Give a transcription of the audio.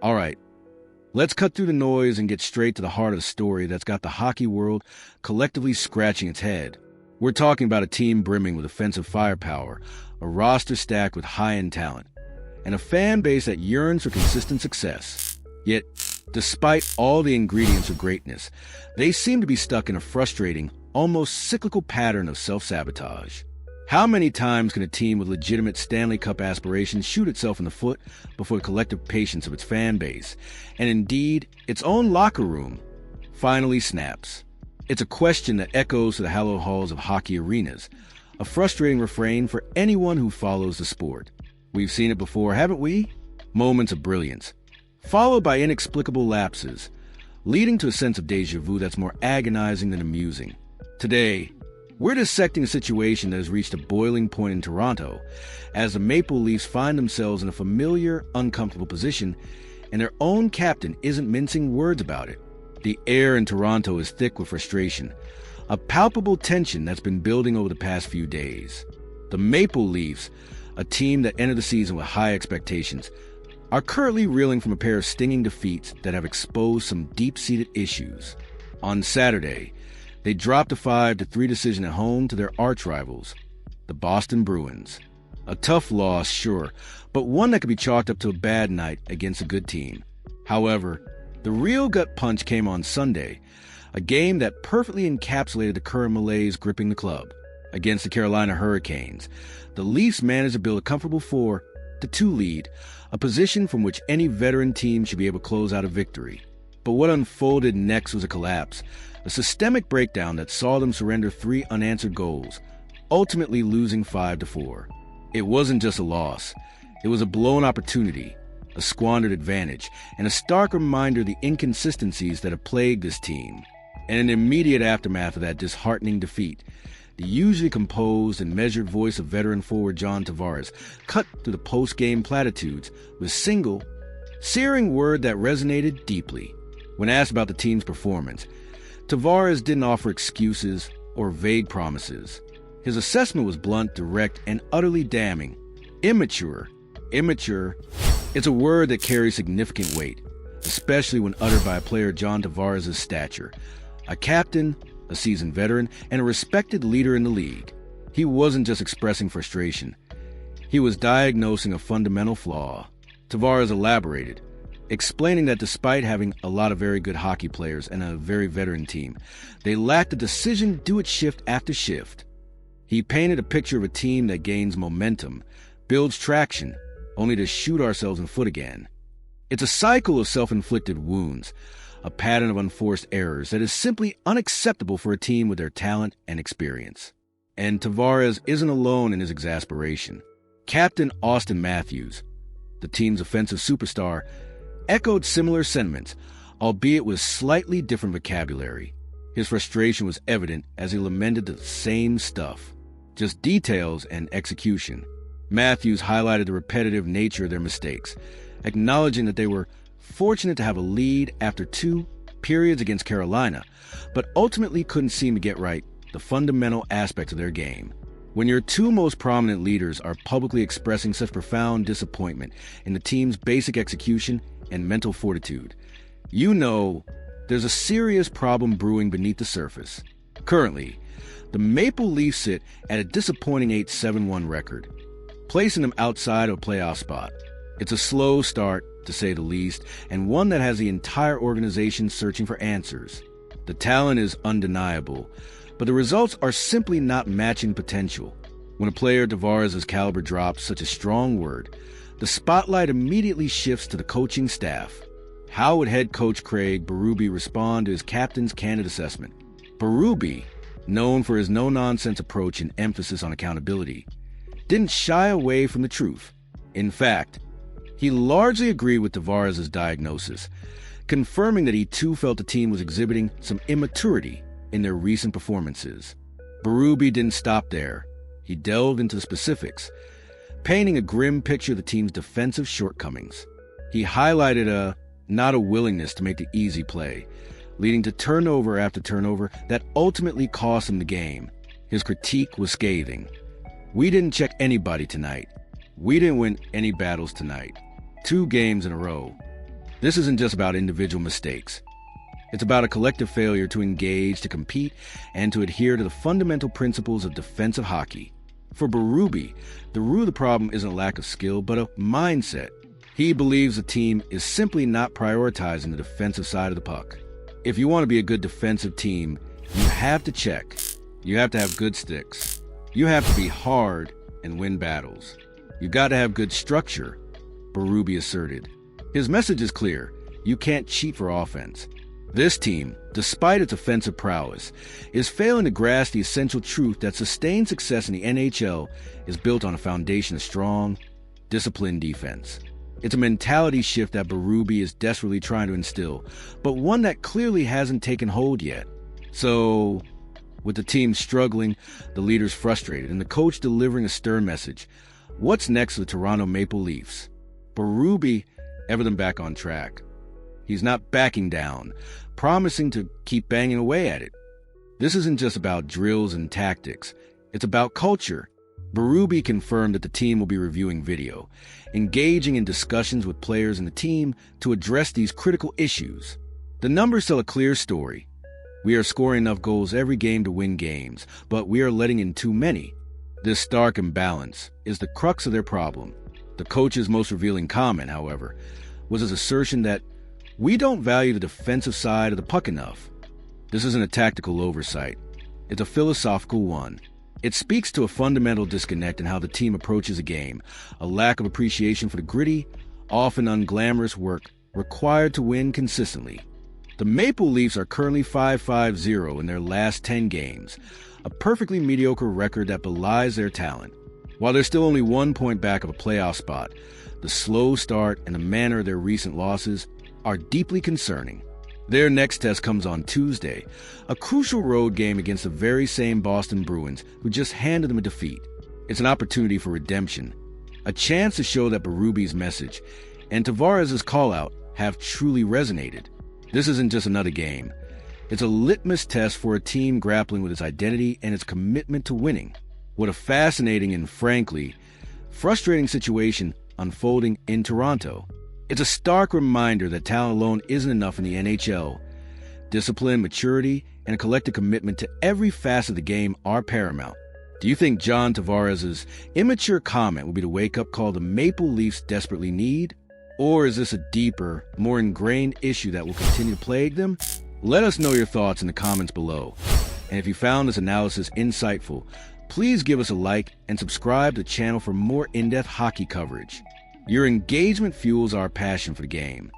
All right, let's cut through the noise and get straight to the heart of the story that's got the hockey world collectively scratching its head. We're talking about a team brimming with offensive firepower, a roster stacked with high-end talent, and a fan base that yearns for consistent success. Yet, despite all the ingredients of greatness, they seem to be stuck in a frustrating, almost cyclical pattern of self-sabotage. How many times can a team with legitimate Stanley Cup aspirations shoot itself in the foot before the collective patience of its fan base, and indeed, its own locker room, finally snaps? It's a question that echoes to the hallowed halls of hockey arenas, a frustrating refrain for anyone who follows the sport. We've seen it before, haven't we? Moments of brilliance, followed by inexplicable lapses, leading to a sense of déjà vu that's more agonizing than amusing. Today, we're dissecting a situation that has reached a boiling point in Toronto as the Maple Leafs find themselves in a familiar, uncomfortable position, and their own captain isn't mincing words about it. The air in Toronto is thick with frustration, a palpable tension that's been building over the past few days. The Maple Leafs, a team that entered the season with high expectations, are currently reeling from a pair of stinging defeats that have exposed some deep-seated issues. On Saturday, they dropped a 5-3 decision at home to their arch-rivals, the Boston Bruins. A tough loss, sure, but one that could be chalked up to a bad night against a good team. However, the real gut punch came on Sunday, a game that perfectly encapsulated the current malaise gripping the club. Against the Carolina Hurricanes, the Leafs managed to build a comfortable 4-2 lead, a position from which any veteran team should be able to close out a victory. But what unfolded next was a collapse, a systemic breakdown that saw them surrender 3 unanswered goals, ultimately losing 5-4. It wasn't just a loss. It was a blown opportunity, a squandered advantage, and a stark reminder of the inconsistencies that have plagued this team. And in the immediate aftermath of that disheartening defeat, the usually composed and measured voice of veteran forward John Tavares cut through the post-game platitudes with a single, searing word that resonated deeply. When asked about the team's performance, Tavares didn't offer excuses or vague promises. His assessment was blunt, direct, and utterly damning. Immature. Immature. It's a word that carries significant weight, especially when uttered by a player John Tavares' stature, a captain, a seasoned veteran, and a respected leader in the league. He wasn't just expressing frustration. He was diagnosing a fundamental flaw. Tavares elaborated, explaining that despite having a lot of very good hockey players and a very veteran team, they lacked the decision to do it shift after shift. He painted a picture of a team that gains momentum, builds traction, only to shoot ourselves in the foot again. It's a cycle of self-inflicted wounds, a pattern of unforced errors that is simply unacceptable for a team with their talent and experience. And Tavares isn't alone in his exasperation. Captain Auston Matthews, the team's offensive superstar, echoed similar sentiments, albeit with slightly different vocabulary. His frustration was evident as he lamented the same stuff, just details and execution. Matthews highlighted the repetitive nature of their mistakes, acknowledging that they were fortunate to have a lead after 2 periods against Carolina, but ultimately couldn't seem to get right the fundamental aspects of their game. When your 2 most prominent leaders are publicly expressing such profound disappointment in the team's basic execution and mental fortitude, you know there's a serious problem brewing beneath the surface. Currently, the Maple Leafs sit at a disappointing 8-7-1 record, placing them outside of a playoff spot. It's a slow start, to say the least, and one that has the entire organization searching for answers. The talent is undeniable, but the results are simply not matching potential. When a player Tavares' caliber drops such a strong word, the spotlight immediately shifts to the coaching staff. How would head coach Craig Berube respond to his captain's candid assessment? Berube, known for his no-nonsense approach and emphasis on accountability, didn't shy away from the truth. In fact, he largely agreed with Tavares' diagnosis, confirming that he too felt the team was exhibiting some immaturity in their recent performances. Berube didn't stop there. He delved into the specifics, painting a grim picture of the team's defensive shortcomings. He highlighted not a willingness to make the easy play, leading to turnover after turnover that ultimately cost him the game. His critique was scathing. "We didn't check anybody tonight. We didn't win any battles tonight. 2 games in a row. This isn't just about individual mistakes. It's about a collective failure to engage, to compete, and to adhere to the fundamental principles of defensive hockey. For Berube, the root of the problem isn't a lack of skill, but a mindset. He believes the team is simply not prioritizing the defensive side of the puck. If you want to be a good defensive team, you have to check. You have to have good sticks. You have to be hard and win battles. You've got to have good structure, Berube asserted. His message is clear. You can't cheat for offense. This team, despite its offensive prowess, is failing to grasp the essential truth that sustained success in the NHL is built on a foundation of strong, disciplined defense. It's a mentality shift that Berube is desperately trying to instill, but one that clearly hasn't taken hold yet. So, with the team struggling, the leaders frustrated, and the coach delivering a stern message, what's next for the Toronto Maple Leafs? Berube ever them back on track. He's not backing down, promising to keep banging away at it. This isn't just about drills and tactics. It's about culture. Berube confirmed that the team will be reviewing video, engaging in discussions with players in the team to address these critical issues. The numbers tell a clear story. We are scoring enough goals every game to win games, but we are letting in too many. This stark imbalance is the crux of their problem. The coach's most revealing comment, however, was his assertion that we don't value the defensive side of the puck enough. This isn't a tactical oversight. It's a philosophical one. It speaks to a fundamental disconnect in how the team approaches a game, a lack of appreciation for the gritty, often unglamorous work required to win consistently. The Maple Leafs are currently 5-5-0 in their last 10 games, a perfectly mediocre record that belies their talent. While they're still only 1 point back of a playoff spot, the slow start and the manner of their recent losses are deeply concerning. Their next test comes on Tuesday, a crucial road game against the very same Boston Bruins who just handed them a defeat. It's an opportunity for redemption, a chance to show that Berube's message and Tavares' call-out have truly resonated. This isn't just another game. It's a litmus test for a team grappling with its identity and its commitment to winning. What a fascinating and, frankly, frustrating situation unfolding in Toronto. It's a stark reminder that talent alone isn't enough in the NHL. Discipline, maturity, and a collective commitment to every facet of the game are paramount. Do you think John Tavares' immature comment will be the wake-up call the Maple Leafs desperately need? Or is this a deeper, more ingrained issue that will continue to plague them? Let us know your thoughts in the comments below. And if you found this analysis insightful, please give us a like and subscribe to the channel for more in-depth hockey coverage. Your engagement fuels our passion for the game.